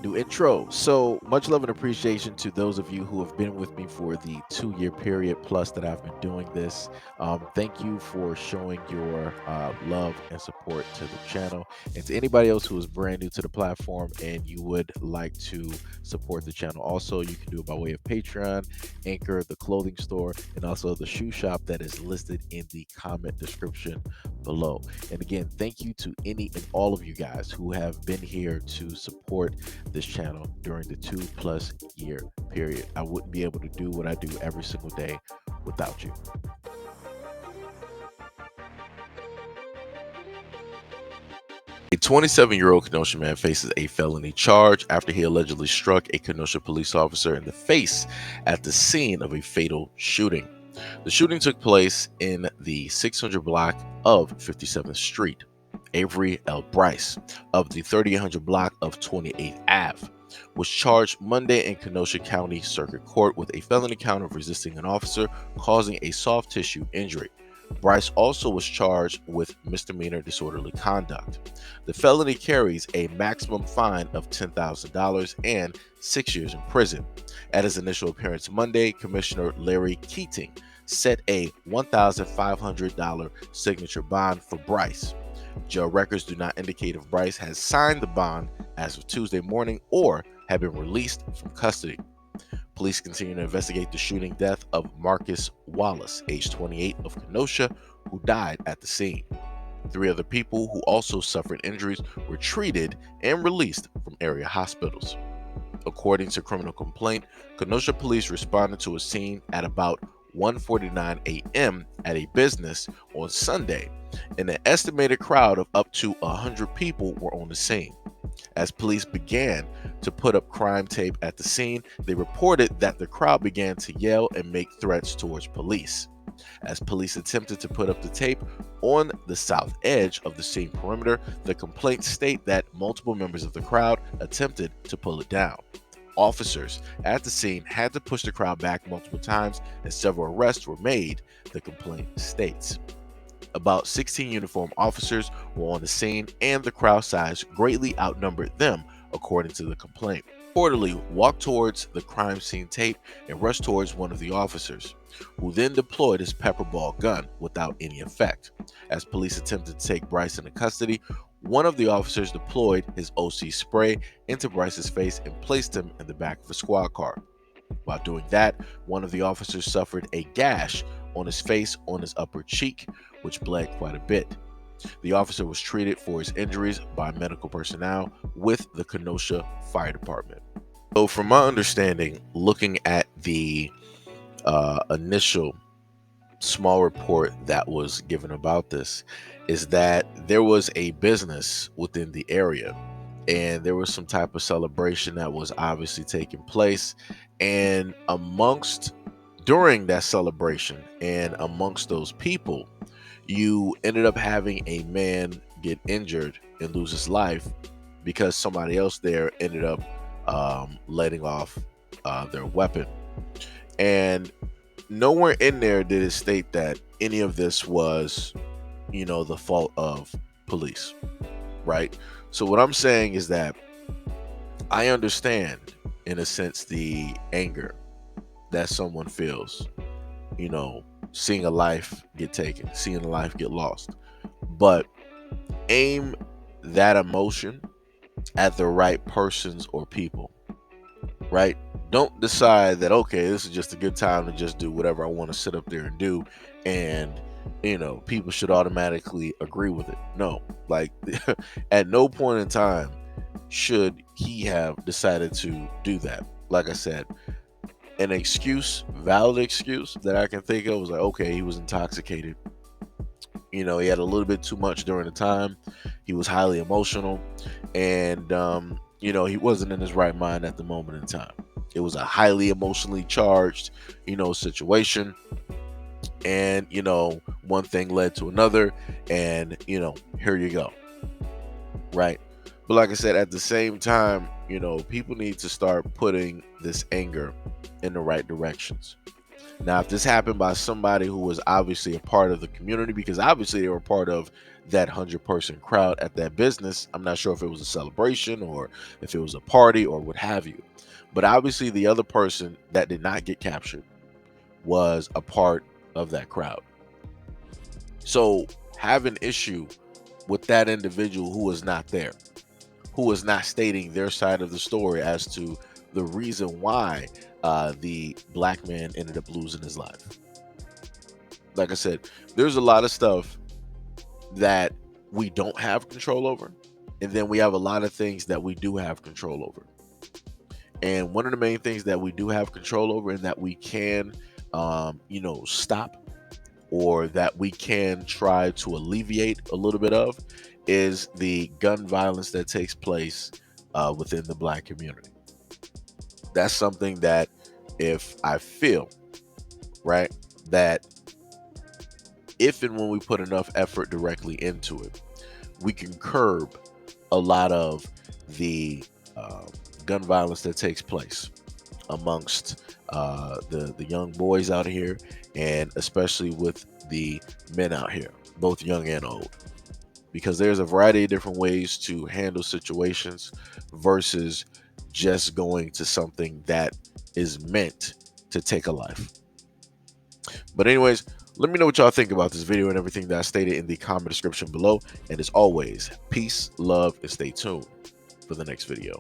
New intro. So much love and appreciation to those of you who have been with me for the 2 year period plus that I've been doing this. Thank you for showing your love and support to the channel. And to anybody else who is brand new to the platform and you would like to support the channel, also, you can do it by way of Patreon, Anchor, the clothing store, and also the shoe shop that is listed in the comment description below. And again, thank you to any and all of you guys who have been here to support this channel during the 2+ year period. I wouldn't be able to do what I do every single day without you. A 27-year-old Kenosha man faces a felony charge after he allegedly struck a Kenosha police officer in the face at the scene of a fatal shooting. The shooting took place in the 600 block of 57th Street. Avery L. Brice of the 3800 block of 28th Ave was charged Monday in Kenosha County Circuit Court with a felony count of resisting an officer causing a soft tissue injury. Brice also was charged with misdemeanor disorderly conduct. The felony carries a maximum fine of $10,000 and 6 years in prison. At his initial appearance Monday, Commissioner Larry Keating set a $1,500 signature bond for Brice. Jail records do not indicate if Brice has signed the bond as of Tuesday morning or have been released from custody. Police continue to investigate the shooting death of Marcus Wallace, age 28, of Kenosha, who died at the scene. 3 other people who also suffered injuries were treated and released from area hospitals. According to criminal complaint, Kenosha police responded to a scene at about 1:49 a.m. at a business on Sunday, and an estimated crowd of up to 100 people were on the scene. As police began to put up crime tape at the scene, they reported that the crowd began to yell and make threats towards police. As police attempted to put up the tape on the south edge of the scene perimeter, the complaints state that multiple members of the crowd attempted to pull it down. Officers at the scene had to push the crowd back multiple times and several arrests were made, the complaint states. About 16 uniformed officers were on the scene and the crowd size greatly outnumbered them, according to the complaint. Reportedly walked towards the crime scene tape and rushed towards one of the officers, who then deployed his pepper ball gun without any effect. As police attempted to take Brice into custody, one of the officers deployed his OC spray into Brice's face and placed him in the back of a squad car. While doing that, one of the officers suffered a gash on his face on his upper cheek, which bled quite a bit. The officer was treated for his injuries by medical personnel with the Kenosha Fire Department. So, from my understanding, looking at the initial small report that was given about this, is that there was a business within the area and there was some type of celebration that was obviously taking place, and during that celebration and amongst those people, you ended up having a man get injured and lose his life because somebody else there ended up letting off their weapon. And nowhere in there did it state that any of this was, the fault of police, right? So what I'm saying is that I understand, in a sense, the anger that someone feels, seeing a life get taken, seeing a life get lost. But aim that emotion at the right persons or people, right? Don't decide that, okay, this is just a good time to just do whatever I want to sit up there and do, and people should automatically agree with it. No, like at no point in time should he have decided to do that. Like I said, an valid excuse that I can think of was like, okay, he was intoxicated. He had a little bit too much during the time. He was highly emotional, and he wasn't in his right mind at the moment in time. It was a highly emotionally charged, situation, and one thing led to another, and here you go, right? But like I said, at the same time, people need to start putting this anger in the right directions. Now, if this happened by somebody who was obviously a part of the community, because obviously they were part of that 100-person crowd at that business. I'm not sure if it was a celebration or if it was a party or what have you. But obviously, the other person that did not get captured was a part of that crowd. So have an issue with that individual who was not there, who was not stating their side of the story as to the reason why the black man ended up losing his life. Like I said, there's a lot of stuff that we don't have control over, and then we have a lot of things that we do have control over. And one of the main things that we do have control over and that we can, stop, or that we can try to alleviate a little bit of, is the gun violence that takes place within the black community. That's something that, if I feel, right, that if and when we put enough effort directly into it, we can curb a lot of the gun violence that takes place amongst the young boys out here, and especially with the men out here, both young and old. Because there's a variety of different ways to handle situations versus just going to something that is meant to take a life. But anyways, let me know what y'all think about this video and everything that I stated in the comment description below. And as always, peace, love, and stay tuned for the next video.